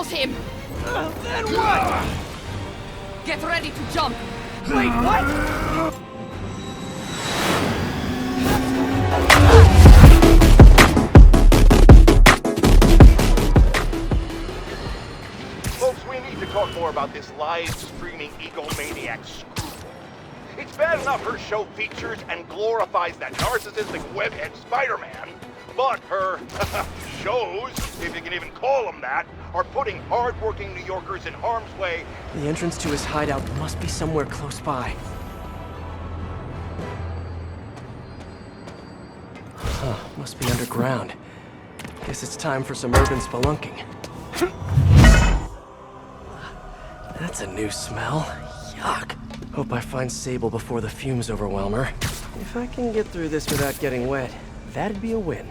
follows him! Then what? Get ready to jump! Wait, what? Folks, we need to talk more about this live-streaming egomaniac screw. It's bad enough her show features and glorifies that narcissistic webhead Spider-Man, but her shows, if you can even call them that, are putting hard-working New Yorkers in harm's way. The entrance to his hideout must be somewhere close by. Huh, must be underground. Guess it's time for some urban spelunking. That's a new smell. Yuck. Hope I find Sable before the fumes overwhelm her. If I can get through this without getting wet, that'd be a win.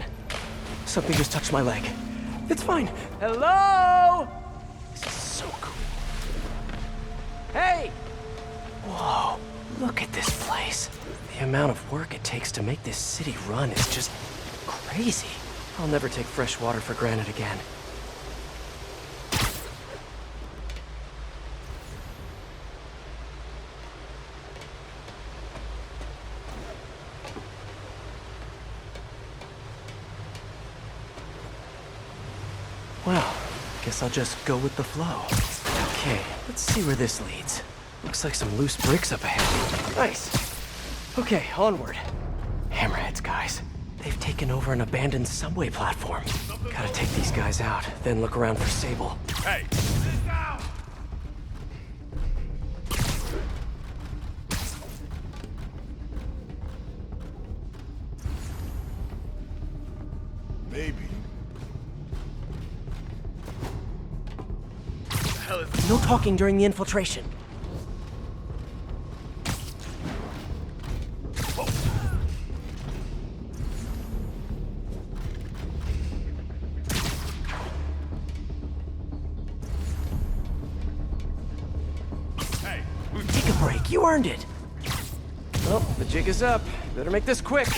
Something just touched my leg. It's fine. Hello? This is so cool. Hey! Whoa, look at this place. The amount of work it takes to make this city run is just crazy. I'll never take fresh water for granted again. Well, guess I'll just go with the flow. Okay, let's see where this leads. Looks like some loose bricks up ahead. Nice. Okay, onward. Hammerheads, guys. They've taken over an abandoned subway platform. Gotta take these guys out, then look around for Sable. Hey! Maybe. No talking during the infiltration. Hey! Take a break, you earned it. Well, the jig is up. Better make this quick.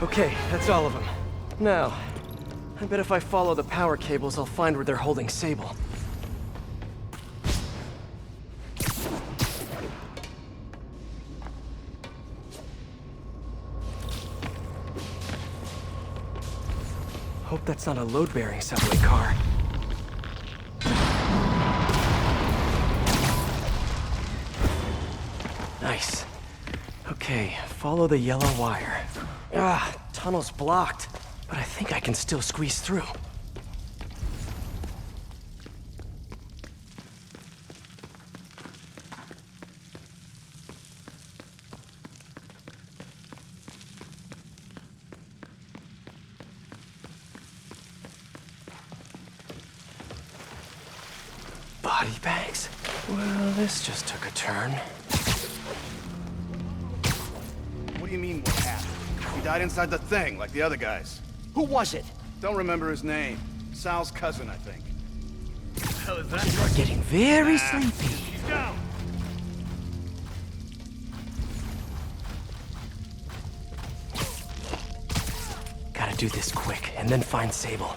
Okay, that's all of them. Now, I bet if I follow the power cables, I'll find where they're holding Sable. Hope that's not a load-bearing subway car. Nice. Okay, follow the yellow wire. Ah, tunnel's blocked, but I think I can still squeeze through. Body bags? Well, this just took a turn. What do you mean, what happened? He died inside the thing, like the other guys. Who was it? Don't remember his name. Sal's cousin, I think. What the hell is that? You're getting very sleepy. He's down! Gotta do this quick, and then find Sable.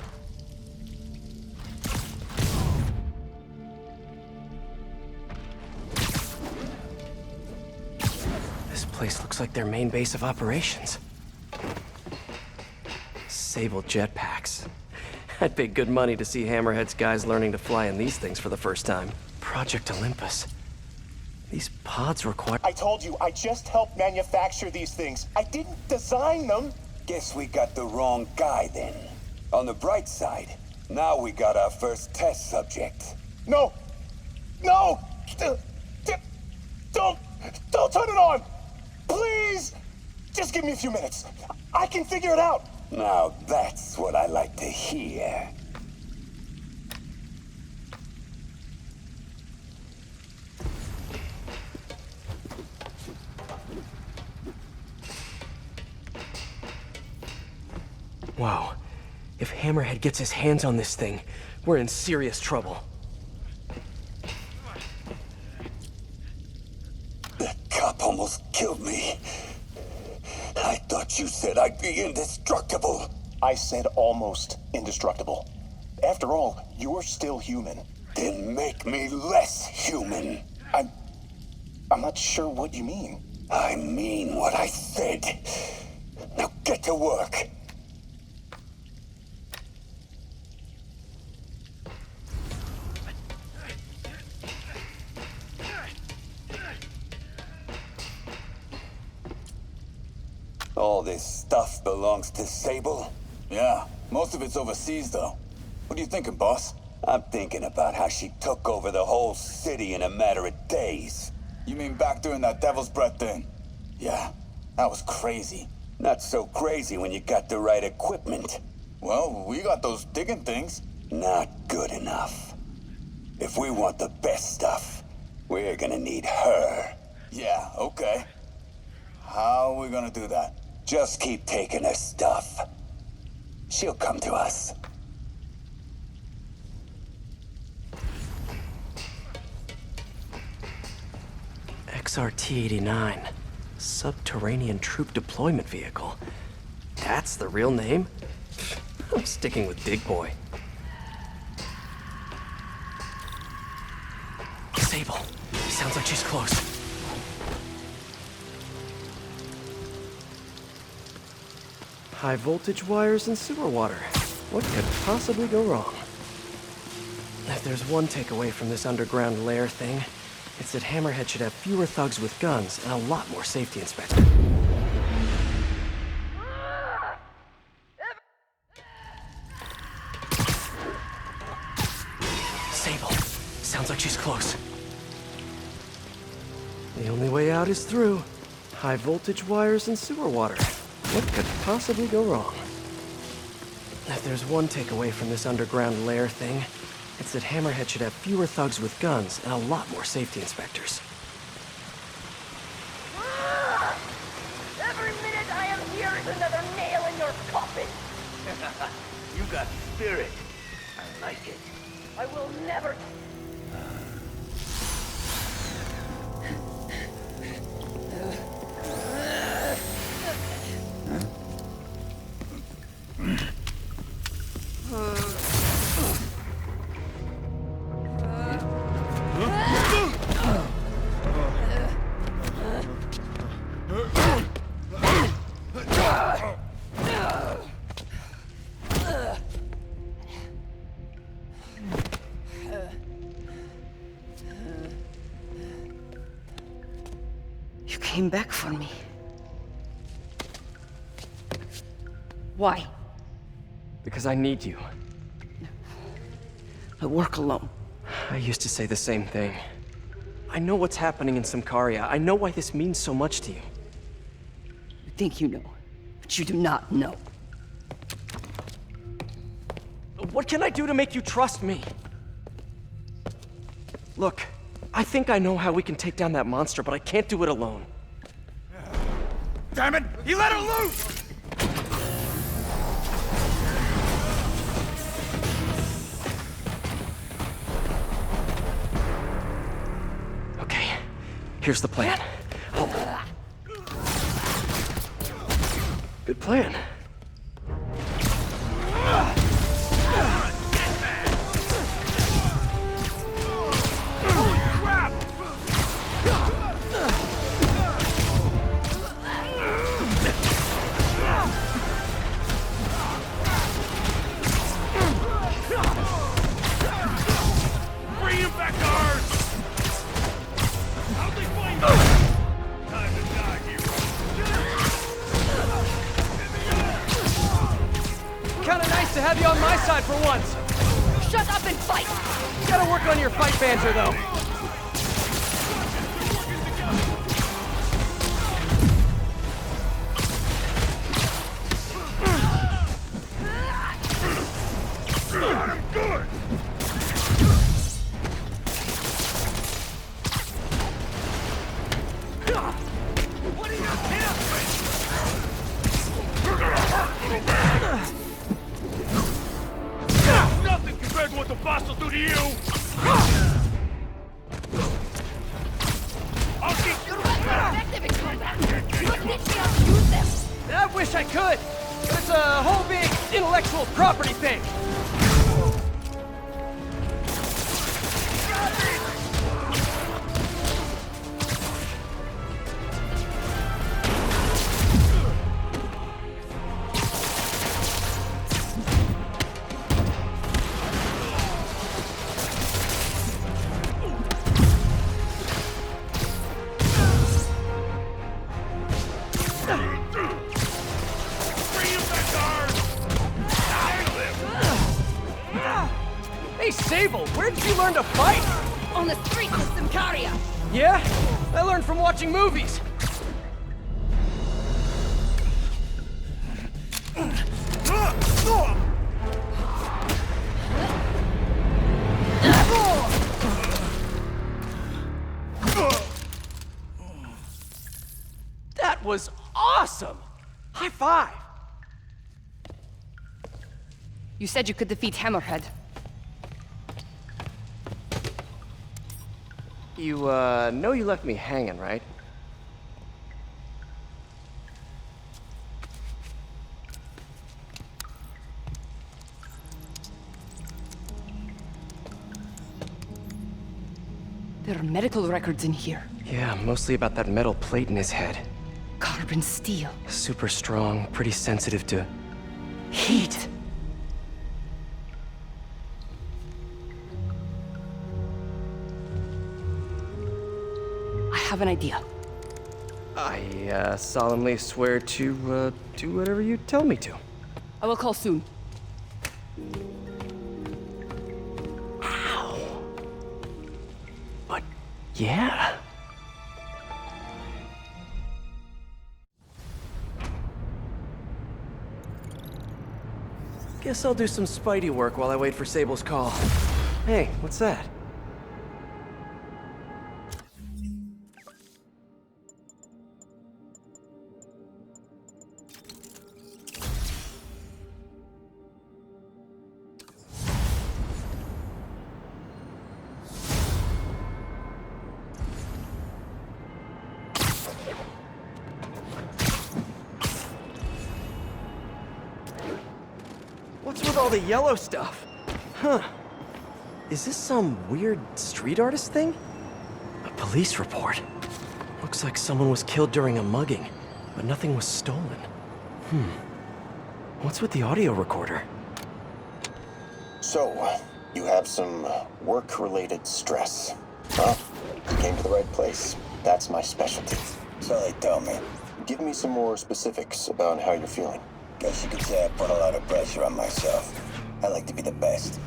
This place looks like their main base of operations. Sable jetpacks. I'd pay good money to see Hammerhead's guys learning to fly in these things for the first time. Project Olympus. These pods require... I told you, I just helped manufacture these things. I didn't design them. Guess we got the wrong guy then. On the bright side, now we got our first test subject. No! No! Don't turn it on! Please! Just give me a few minutes. I can figure it out. Now that's what I like to hear. Wow. If Hammerhead gets his hands on this thing, we're in serious trouble. That cop almost killed me. I thought you said I'd be indestructible. I said almost indestructible. After all, you're still human. Then make me less human. I'm not sure what you mean. I mean what I said. Now get to work. All this stuff belongs to Sable? Yeah, most of it's overseas, though. What are you thinking, boss? I'm thinking about how she took over the whole city in a matter of days. You mean back during that Devil's Breath thing? Yeah, that was crazy. Not so crazy when you got the right equipment. Well, we got those digging things. Not good enough. If we want the best stuff, we're gonna need her. Yeah, okay. How are we gonna do that? Just keep taking her stuff. She'll come to us. XRT-89. Subterranean Troop Deployment Vehicle. That's the real name? I'm sticking with Big Boy. Sable. Sounds like she's close. High voltage wires and sewer water. What could possibly go wrong? If there's one takeaway from this underground lair thing, it's that Hammerhead should have fewer thugs with guns and a lot more safety inspectors. Sable. Sounds like she's close. The only way out is through. High voltage wires and sewer water. What could possibly go wrong? If there's one takeaway from this underground lair thing, it's that Hammerhead should have fewer thugs with guns and a lot more safety inspectors. Every minute I am here is another nail in your coffin. You got spirit. I like it. I will never... You came back for me. Why? Because I need you. I work alone. I used to say the same thing. I know what's happening in Symkaria. I know why this means so much to you. You think you know, but you do not know. What can I do to make you trust me? Look, I think I know how we can take down that monster, but I can't do it alone. Damn it! He let her loose! Okay, here's the plan. Good plan. side for once! Shut up and fight! Gotta work on your fight banter, though. Good! What are you hit up with? You're gonna hurt, little man! Nothing compared to what the boss will do to you! I'll teach you! Effective in combat! You must teach me how to use them! I wish I could, but it's a whole big intellectual property thing. Hey, Sable, where did you learn to fight? On the streets of Simcaria! Yeah? I learned from watching movies. That was awesome! High five! You said you could defeat Hammerhead. You, know you left me hanging, right? There are medical records in here. Yeah, mostly about that metal plate in his head. Carbon steel. Super strong, pretty sensitive to Heat. I have an idea. I, solemnly swear to, do whatever you tell me to. I will call soon. Ow. But, yeah. Guess I'll do some Spidey work while I wait for Sable's call. Hey, what's that? What's with all the yellow stuff? Huh. Is this some weird street artist thing? A police report. Looks like someone was killed during a mugging, but nothing was stolen. What's with the audio recorder? So, you have some work-related stress. Well, you came to the right place. That's my specialty. So they tell me. Give me some more specifics about how you're feeling. Guess you could say I put a lot of pressure on myself. I like to be the best.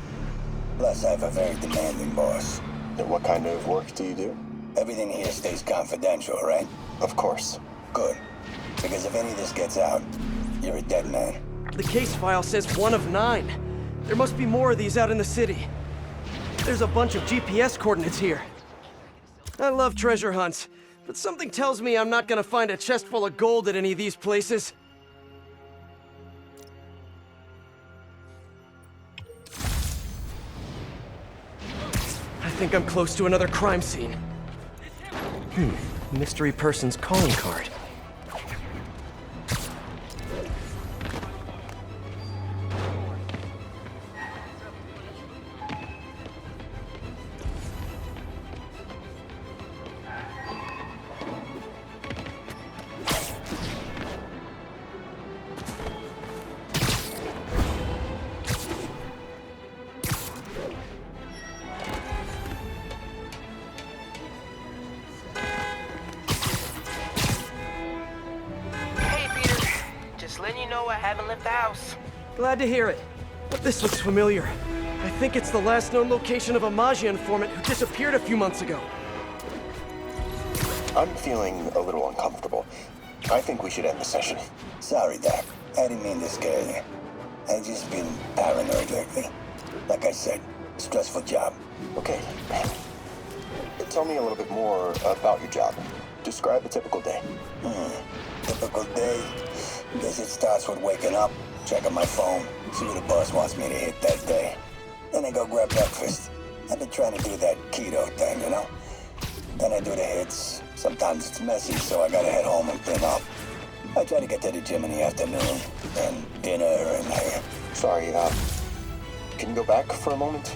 Plus, I have a very demanding boss. And what kind of work do you do? Everything here stays confidential, right? Of course. Good. Because if any of this gets out, you're a dead man. The case file says 1 of 9. There must be more of these out in the city. There's a bunch of GPS coordinates here. I love treasure hunts, but something tells me I'm not gonna find a chest full of gold at any of these places. I think I'm close to another crime scene. Mystery person's calling card. Letting you know I haven't left the house. Glad to hear it. This looks familiar. I think it's the last known location of a Maggia informant who disappeared a few months ago. I'm feeling a little uncomfortable. I think we should end the session. Sorry, Doc. I didn't mean to scare you. I've just been paranoid lately. Like I said, stressful job. Okay. Tell me a little bit more about your job. Describe a typical day. Typical day? Guess it starts with waking up, checking my phone, see what the boss wants me to hit that day. Then I go grab breakfast. I've been trying to do that keto thing, you know? Then I do the hits. Sometimes it's messy, so I gotta head home and thin up. I try to get to the gym in the afternoon, then dinner and Sorry, can you go back for a moment?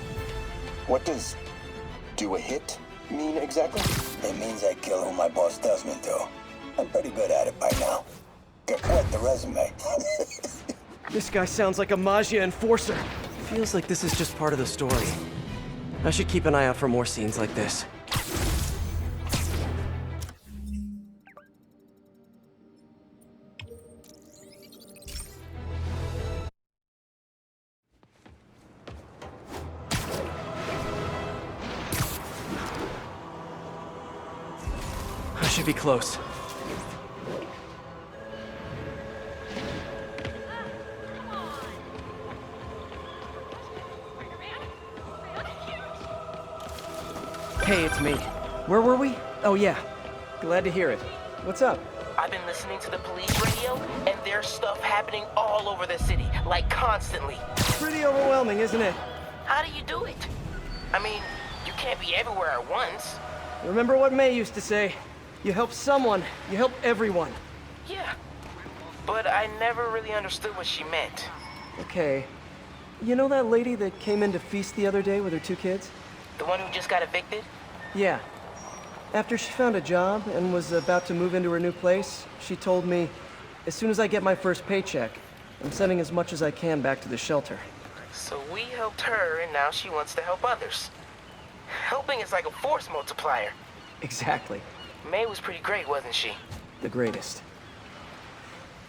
What does do a hit mean exactly? It means I kill who my boss tells me to. I'm pretty good at it by now. Got quite the resume. This guy sounds like a Maggia enforcer. Feels like this is just part of the story. I should keep an eye out for more scenes like this. I should be close. Hey, it's me. Where were we? Oh yeah. Glad to hear it. What's up? I've been listening to the police radio, and there's stuff happening all over the city, like constantly. Pretty overwhelming, isn't it? How do you do it? I mean, you can't be everywhere at once. Remember what May used to say? You help someone, you help everyone. Yeah, but I never really understood what she meant. Okay. You know that lady that came in to feast the other day with her 2 kids? The one who just got evicted? Yeah. After she found a job and was about to move into her new place, she told me, as soon as I get my first paycheck, I'm sending as much as I can back to the shelter. So we helped her, and now she wants to help others. Helping is like a force multiplier. Exactly. May was pretty great, wasn't she? The greatest.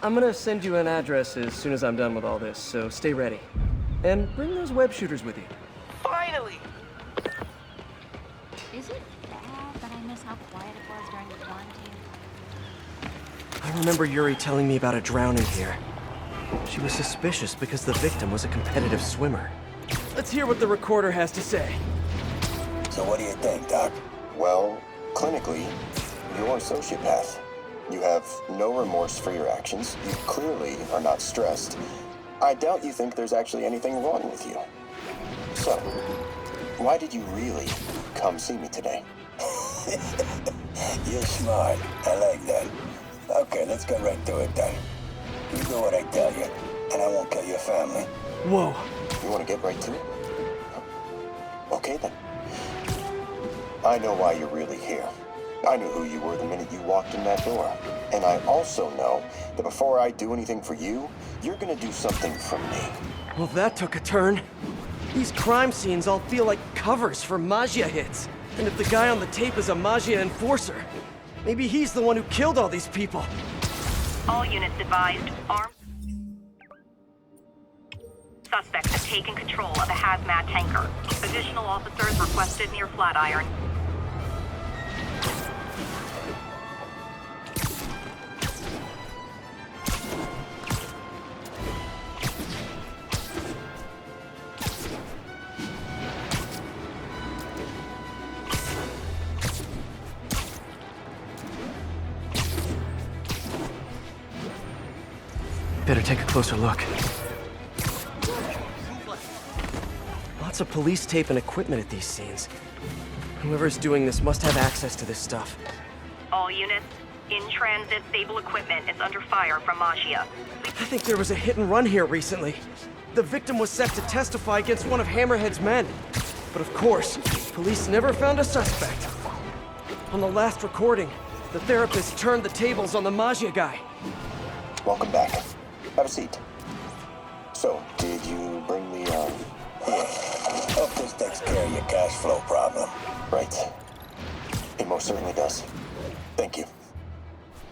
I'm gonna send you an address as soon as I'm done with all this, so stay ready. And bring those web shooters with you. Finally! Is it bad that I miss how quiet it was during the quarantine? I remember Yuri telling me about a drowning here. She was suspicious because the victim was a competitive swimmer. Let's hear what the recorder has to say. So what do you think, Doc? Well, clinically, you're a sociopath. You have no remorse for your actions. You clearly are not stressed. I doubt you think there's actually anything wrong with you. So, why did you really come see me today? You're smart. I like that. Okay, let's get right to it then. You do what I tell you, and I won't kill your family. Whoa. You want to get right to it? Okay then. I know why you're really here. I knew who you were the minute you walked in that door. And I also know that before I do anything for you, you're gonna do something for me. Well, that took a turn. These crime scenes all feel like covers for Maggia hits. And if the guy on the tape is a Maggia enforcer, maybe he's the one who killed all these people. All units advised, armed suspects have taken control of a hazmat tanker. Additional officers requested near Flatiron. Better take a closer look. Lots of police tape and equipment at these scenes. Whoever's doing this must have access to this stuff. All units, in-transit stable equipment is under fire from Maggia. I think there was a hit and run here recently. The victim was set to testify against one of Hammerhead's men. But of course, police never found a suspect. On the last recording, the therapist turned the tables on the Maggia guy. Welcome back. Have a seat. So, did you bring the, Hope this takes care of your cash flow problem. Right. It most certainly does. Thank you.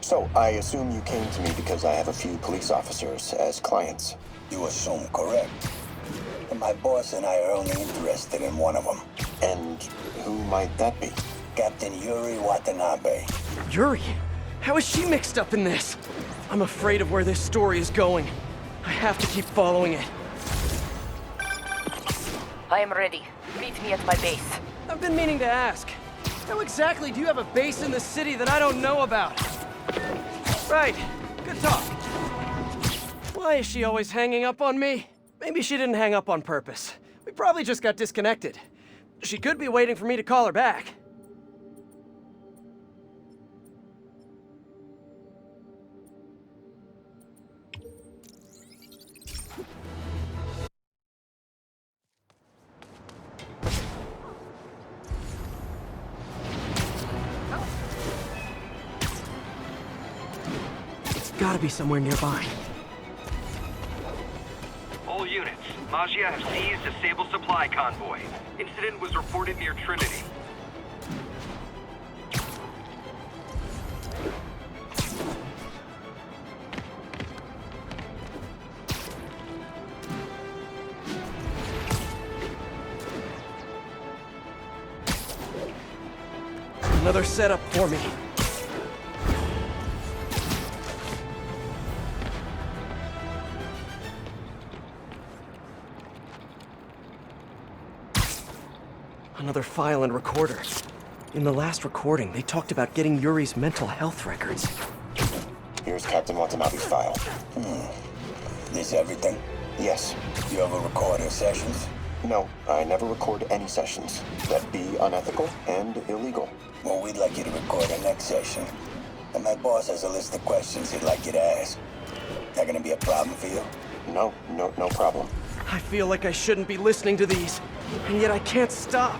So, I assume you came to me because I have a few police officers as clients. You assume correct. and my boss and I are only interested in one of them. And who might that be? Captain Yuri Watanabe. Yuri? How is she mixed up in this? I'm afraid of where this story is going. I have to keep following it. I am ready. Meet me at my base. I've been meaning to ask. How exactly do you have a base in the city that I don't know about? Right. Good talk. Why is she always hanging up on me? Maybe she didn't hang up on purpose. We probably just got disconnected. She could be waiting for me to call her back. It's gotta be somewhere nearby. All units, Magia have seized a Sable supply convoy. Incident was reported near Trinity. Another setup for me. Another file and recorder. In the last recording, they talked about getting Yuri's mental health records. Here's Captain Watanabe's file. This everything? Yes. You ever record her sessions? No, I never record any sessions. That'd be unethical and illegal. Well, we'd like you to record our next session. And my boss has a list of questions he'd like you to ask. That gonna be a problem for you? No problem. I feel like I shouldn't be listening to these, and yet I can't stop.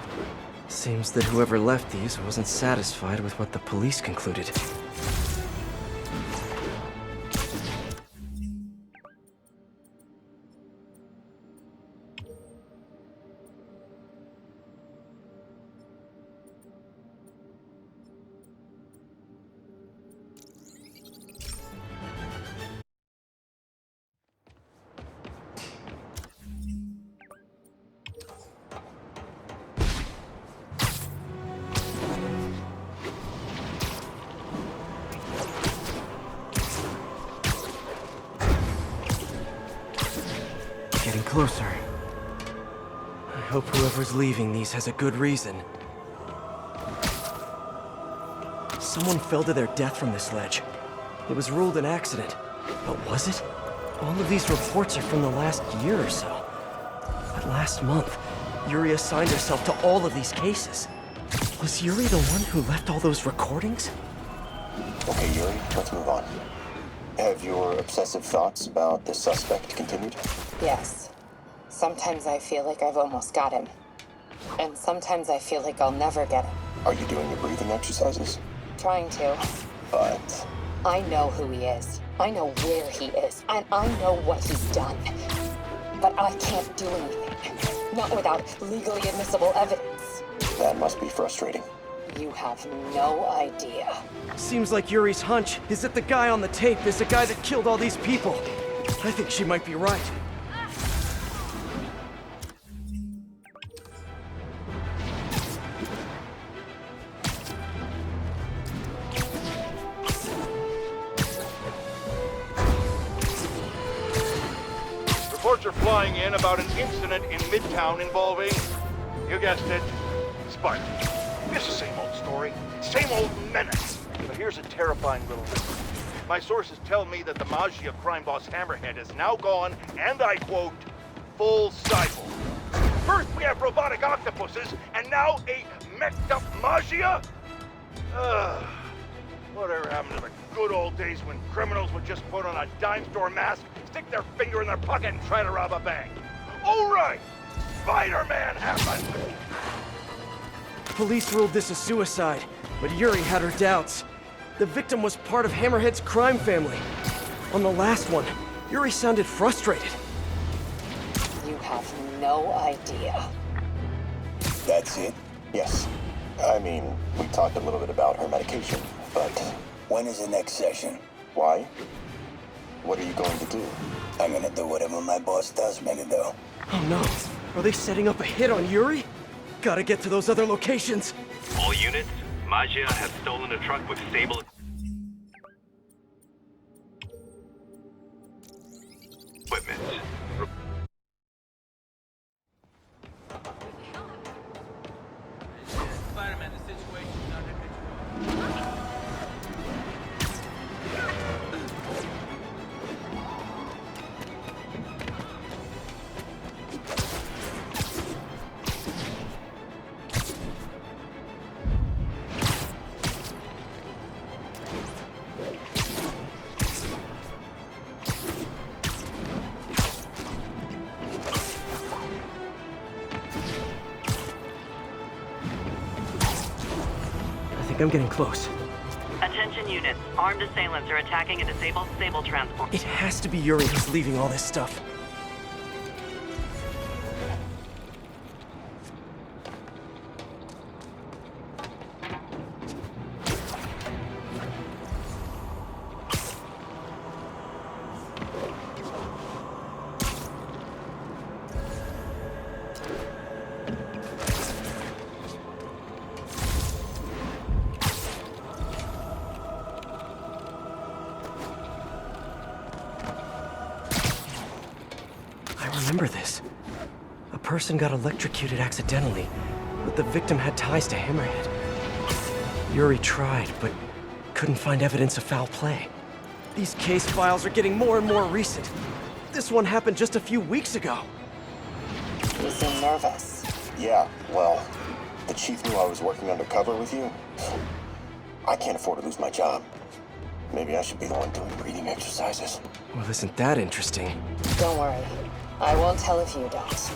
Seems that whoever left these wasn't satisfied with what the police concluded. Getting closer. I hope whoever's leaving these has a good reason. Someone fell to their death from this ledge. It was ruled an accident. But was it? All of these reports are from the last year or so. But last month, Yuri assigned herself to all of these cases. Was Yuri the one who left all those recordings? Okay, Yuri, let's move on. Have your obsessive thoughts about the suspect continued? Yes. Sometimes I feel like I've almost got him. And sometimes I feel like I'll never get him. Are you doing your breathing exercises? Trying to. But... I know who he is. I know where he is. And I know what he's done. But I can't do anything. Not without legally admissible evidence. That must be frustrating. You have no idea. Seems like Yuri's hunch is that the guy on the tape is the guy that killed all these people. I think she might be right. Reports are flying in about an incident in Midtown involving, you guessed it, Spartan. It's the same old story, same old menace. But here's a terrifying little thing. My sources tell me that the Magia crime boss Hammerhead is now gone, and I quote, full cycle. First we have robotic octopuses, and now a messed up Magia? Whatever happened to the good old days when criminals would just put on a dime store mask, stick their finger in their pocket, and try to rob a bank? All right, Spider-Man happened. Police ruled this a suicide, but Yuri had her doubts. The victim was part of Hammerhead's crime family. On the last one, Yuri sounded frustrated. You have no idea. That's it? Yes. I mean, we talked a little bit about her medication, but... When is the next session? Why? What are you going to do? I'm gonna do whatever my boss tells me to do. Oh no. Are they setting up a hit on Yuri? Gotta get to those other locations. All units, Magia has stolen a truck with stable equipment. Spider-Man, the situation is under control. I'm getting close. Attention units. Armed assailants are attacking a disabled stable transport. It has to be Yuri who's leaving all this stuff. Remember this. A person got electrocuted accidentally, but the victim had ties to Hammerhead. Yuri tried, but couldn't find evidence of foul play. These case files are getting more and more recent. This one happened just a few weeks ago. You seem nervous. Yeah, well, the chief knew I was working undercover with you. I can't afford to lose my job. Maybe I should be the one doing breathing exercises. Well, isn't that interesting? Don't worry. I won't tell if you don't.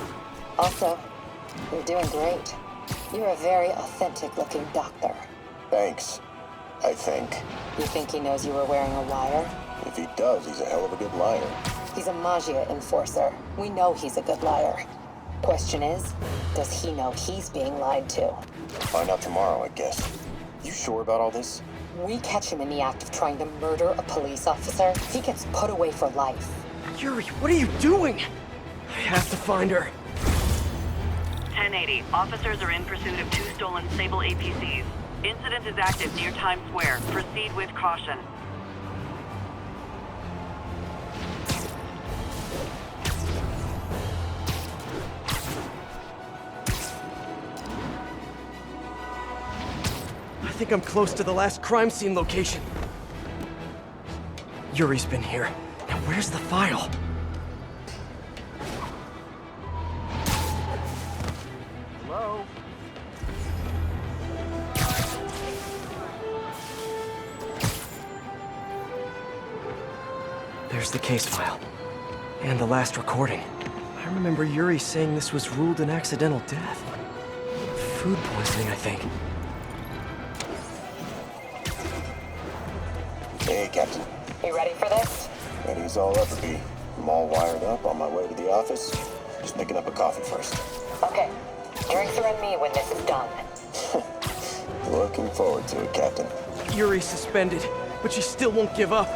Also, you're doing great. You're a very authentic-looking doctor. Thanks, I think. You think he knows you were wearing a wire? If he does, he's a hell of a good liar. He's a Magia enforcer. We know he's a good liar. Question is, does he know he's being lied to? Find out tomorrow, I guess. You sure about all this? We catch him in the act of trying to murder a police officer, he gets put away for life. Yuri, what are you doing? I have to find her. 1080. Officers are in pursuit of 2 stolen stable APCs. Incident is active near Times Square. Proceed with caution. I think I'm close to the last crime scene location. Yuri's been here. Now where's the file? Hello? There's the case file. And the last recording. I remember Yuri saying this was ruled an accidental death. Food poisoning, I think. Hey, Captain. You ready for this? Ready as I'll ever be. I'm all wired up on my way to the office. Just picking up a coffee first. Okay. Drinks are on me when this is done. Looking forward to it, Captain. Yuri's suspended, but she still won't give up.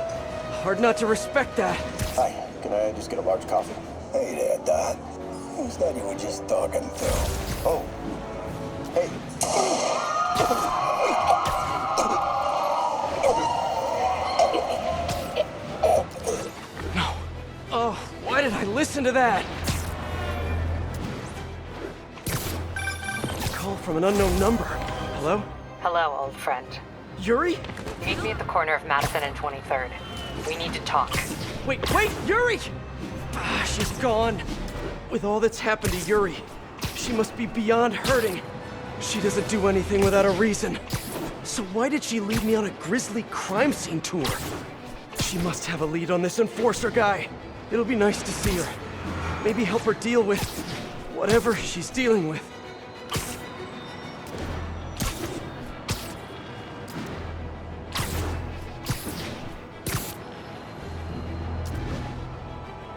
Hard not to respect that. Hi, can I just get a large coffee? Hey there, Dad. Who's that you were just talking to? Oh. Hey. No. Oh, why did I listen to that? Call from an unknown number. Hello? Hello, old friend. Yuri? Meet me at the corner of Madison and 23rd. We need to talk. Wait, Yuri! She's gone. With all that's happened to Yuri, she must be beyond hurting. She doesn't do anything without a reason. So why did she lead me on a grisly crime scene tour? She must have a lead on this enforcer guy. It'll be nice to see her. Maybe help her deal with whatever she's dealing with.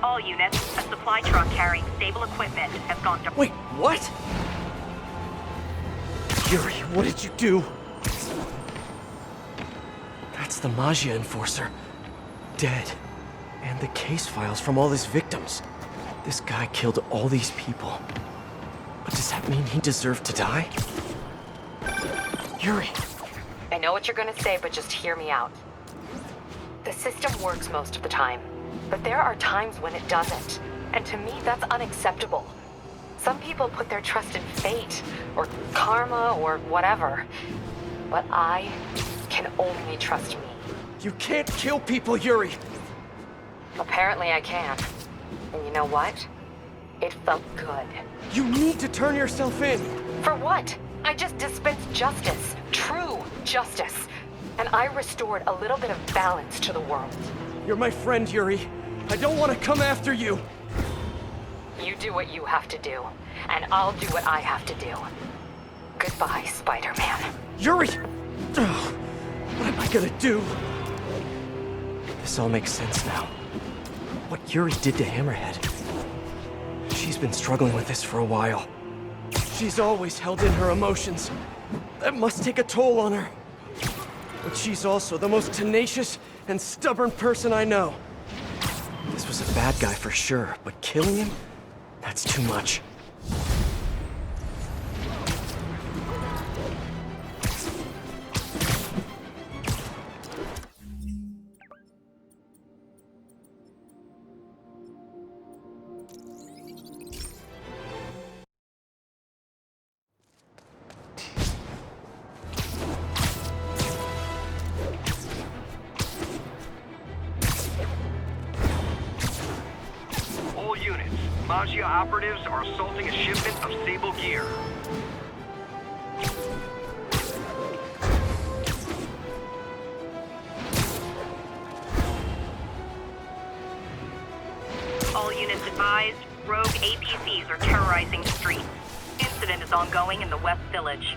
All units, a supply truck carrying stable equipment has gone to— Wait, what? Yuri, what did you do? That's the Magia enforcer. Dead. And the case files from all his victims. This guy killed all these people. But does that mean he deserved to die? Yuri! I know what you're gonna say, but just hear me out. The system works most of the time, but there are times when it doesn't. And to me, that's unacceptable. Some people put their trust in fate, or karma, or whatever. But I can only trust me. You can't kill people, Yuri! Apparently I can. And you know what? It felt good. You need to turn yourself in! For what? I just dispensed justice. True justice. And I restored a little bit of balance to the world. You're my friend, Yuri. I don't want to come after you. You do what you have to do, and I'll do what I have to do. Goodbye, Spider-Man. Yuri! Ugh, what am I gonna do? This all makes sense now. What Yuri did to Hammerhead. She's been struggling with this for a while. She's always held in her emotions. That must take a toll on her. But she's also the most tenacious and stubborn person I know. This was a bad guy for sure, but killing him? That's too much. Magia operatives are assaulting a shipment of Sable gear. All units advised, rogue APCs are terrorizing the streets. Incident is ongoing in the West Village.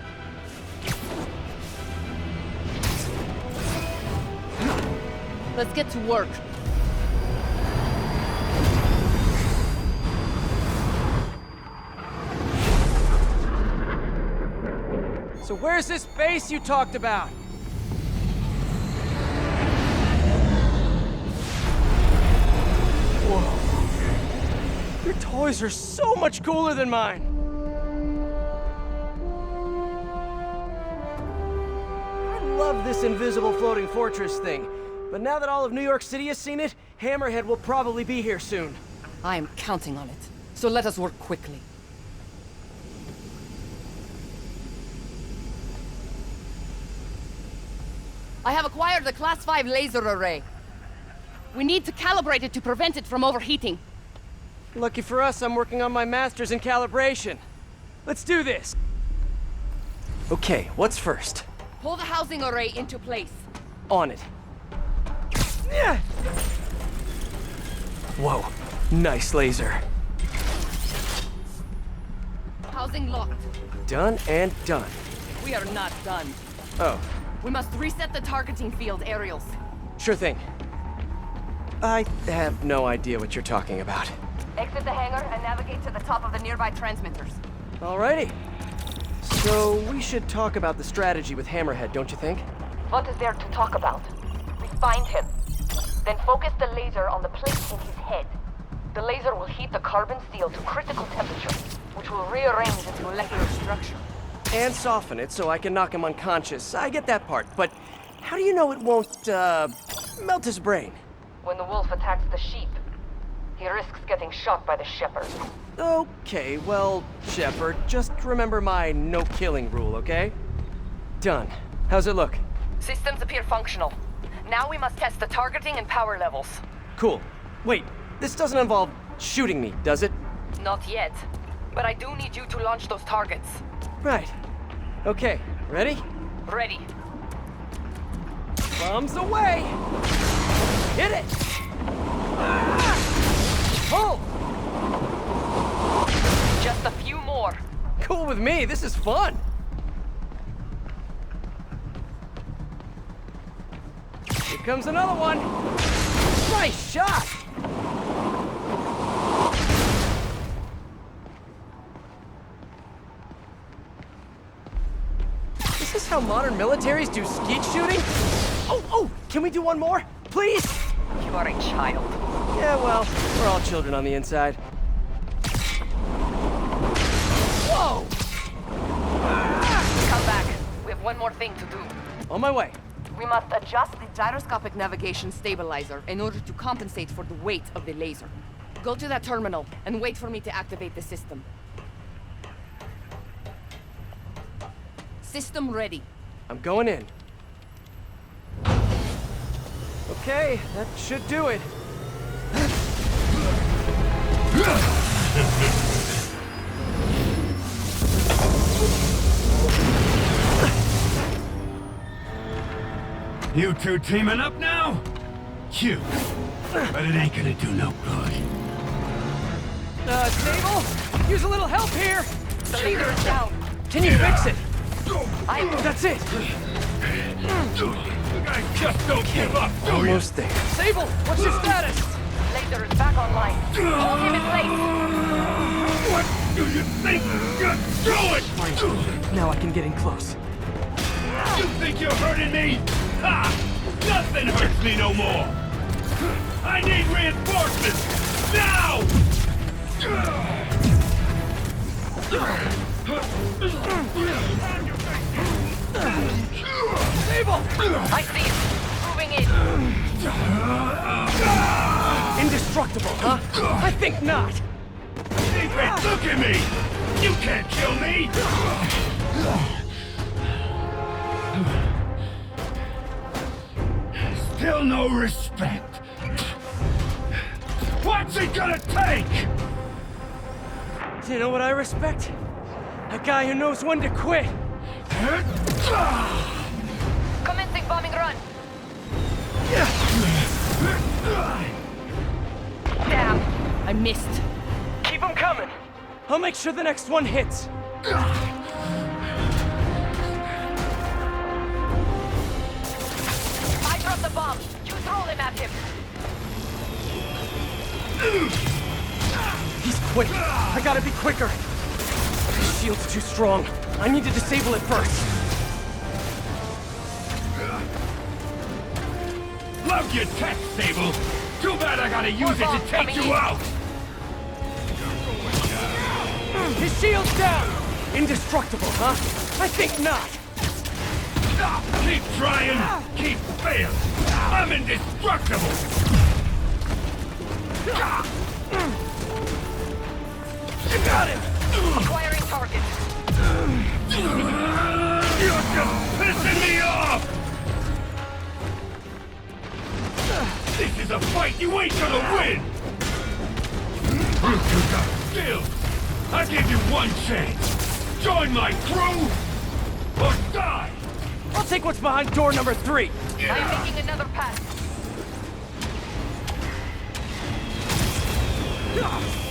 Let's get to work. So where's this base you talked about? Whoa. Your toys are so much cooler than mine. I love this invisible floating fortress thing. But now that all of New York City has seen it, Hammerhead will probably be here soon. I am counting on it. So let us work quickly. I have acquired a Class 5 laser array. We need to calibrate it to prevent it from overheating. Lucky for us, I'm working on my master's in calibration. Let's do this! Okay, what's first? Pull the housing array into place. On it. Yeah. Whoa, nice laser. Housing locked. Done and done. We are not done. Oh. We must reset the targeting field aerials. Sure thing. I have no idea what you're talking about. Exit the hangar and navigate to the top of the nearby transmitters. Alrighty. So, we should talk about the strategy with Hammerhead, don't you think? What is there to talk about? We find him. Then focus the laser on the plate in his head. The laser will heat the carbon steel to critical temperature, which will rearrange its molecular structure. And soften it so I can knock him unconscious. I get that part, but how do you know it won't, melt his brain? When the wolf attacks the sheep, he risks getting shot by the shepherd. Okay, well, Shepherd, just remember my no-killing rule, okay? Done. How's it look? Systems appear functional. Now we must test the targeting and power levels. Cool. Wait, this doesn't involve shooting me, does it? Not yet. But I do need you to launch those targets. Right. Okay, ready? Ready. Bombs away! Hit it! Ah! Pull! Just a few more. Cool with me, this is fun! Here comes another one! Nice shot! Is this how modern militaries do skeet shooting? Oh, can we do one more? Please? You are a child. Yeah, well, we're all children on the inside. Whoa! Come back. We have one more thing to do. On my way. We must adjust the gyroscopic navigation stabilizer in order to compensate for the weight of the laser. Go to that terminal and wait for me to activate the system. System ready. I'm going in. Okay, that should do it. You two teaming up now? Cute. But it ain't gonna do no good. Sable? Use a little help here! The laser is down. Can you fix it? That's it! You guys just don't give up, do Almost there. Sable, what's your status? Laser is back online. Hold him in place. What do you think you're doing? Now I can get in close. You think you're hurting me? Ha! Nothing hurts me no more! I need reinforcements! Now! Sable! I see him. Moving in. Indestructible, huh? I think not. Ethan, look at me! You can't kill me! Still no respect. What's it gonna take? You know what I respect? A guy who knows when to quit. Commencing bombing run. Damn, I missed. Keep them coming. I'll make sure the next one hits. I dropped the bomb. You throw them at him. He's quitting. I gotta be quicker. His shield's too strong. I need to disable it first. Love your tech, Sable. Too bad I gotta use it to take you out. His shield's down. Indestructible, huh? I think not. Keep trying. Keep failing. I'm indestructible. You got him. Acquiring target. You're just pissing me off! This is a fight you ain't gonna win! You two got skills! I give you one chance! Join my crew, or die! I'll take what's behind door number 3. I'm making another pass.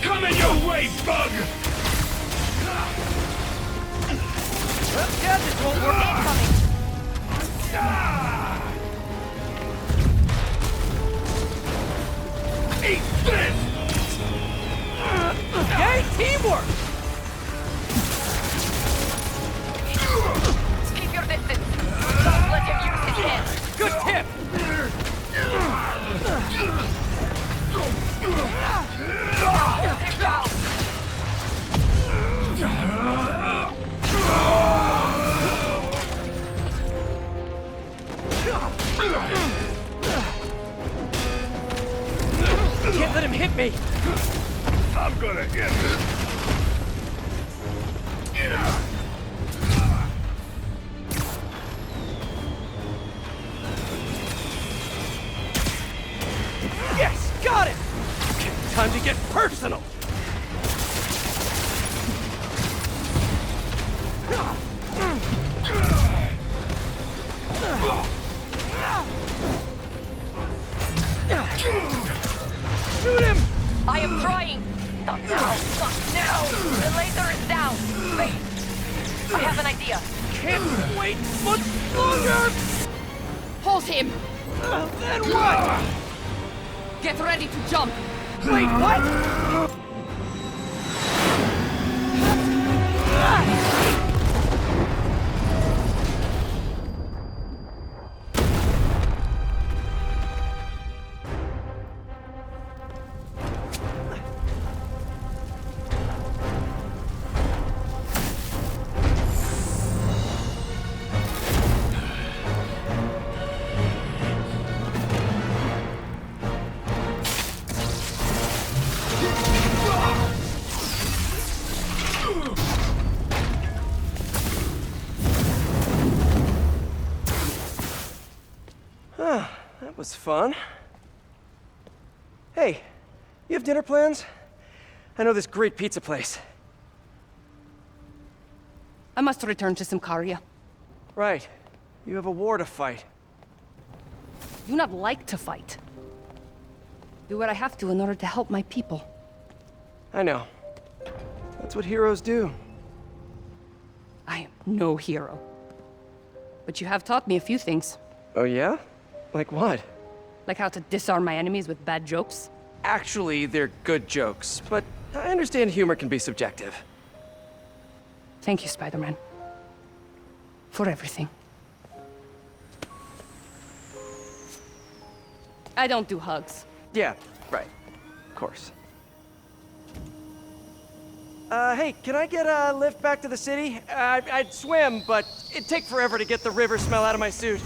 Coming your way, bug! Well, gadgets won't work. Incoming. Eat this! Okay, teamwork! Keep your distance. Don't let him use his hands. Good tip! Him down. Can't let him hit me! I'm gonna get this! Yes! Got it! Okay, time to get personal! Shoot him! I am trying. Not now. Not now. The laser is down. Wait. I have an idea. Can't wait much longer! Hold him. Then what? Get ready to jump. Wait, what? was fun. Hey, you have dinner plans? I know this great pizza place. I must return to Simcaria. Right. You have a war to fight. I do not like to fight. Do what I have to in order to help my people. I know. That's what heroes do. I am no hero. But you have taught me a few things. Oh yeah? Like what? Like how to disarm my enemies with bad jokes. Actually, they're good jokes, but I understand humor can be subjective. Thank you, Spider-Man. For everything. I don't do hugs. Yeah, right. Of course. Hey, can I get a lift back to the city? I'd swim, but it'd take forever to get the river smell out of my suit.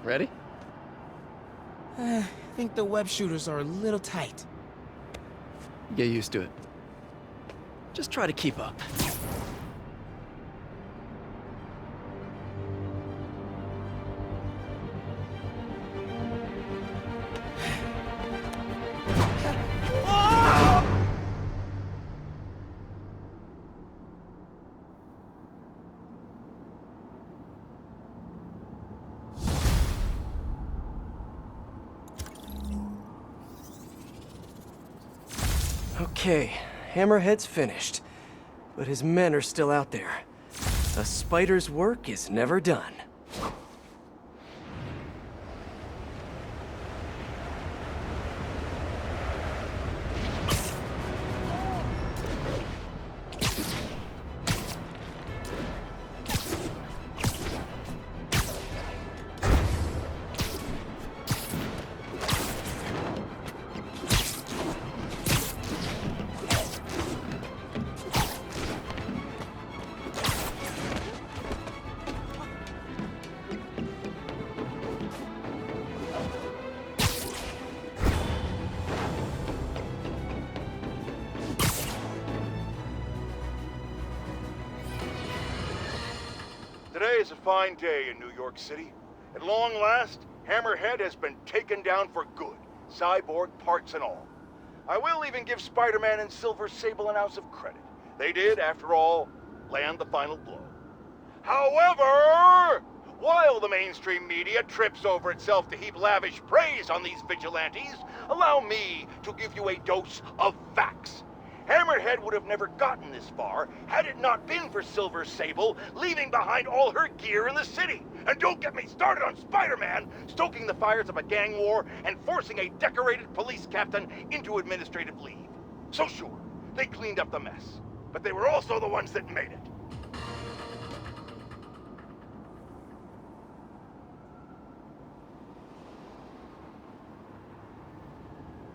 Ready? I think the web shooters are a little tight. Get used to it. Just try to keep up. Okay, Hammerhead's finished. But his men are still out there. A spider's work is never done. Today is a fine day in New York City. At long last, Hammerhead has been taken down for good, cyborg parts and all. I will even give Spider-Man and Silver Sable an ounce of credit. They did, after all, land the final blow. However, while the mainstream media trips over itself to heap lavish praise on these vigilantes, allow me to give you a dose of facts. Hammerhead would have never gotten this far had it not been for Silver Sable leaving behind all her gear in the city. And don't get me started on Spider-Man stoking the fires of a gang war and forcing a decorated police captain into administrative leave. So sure, they cleaned up the mess, but they were also the ones that made it.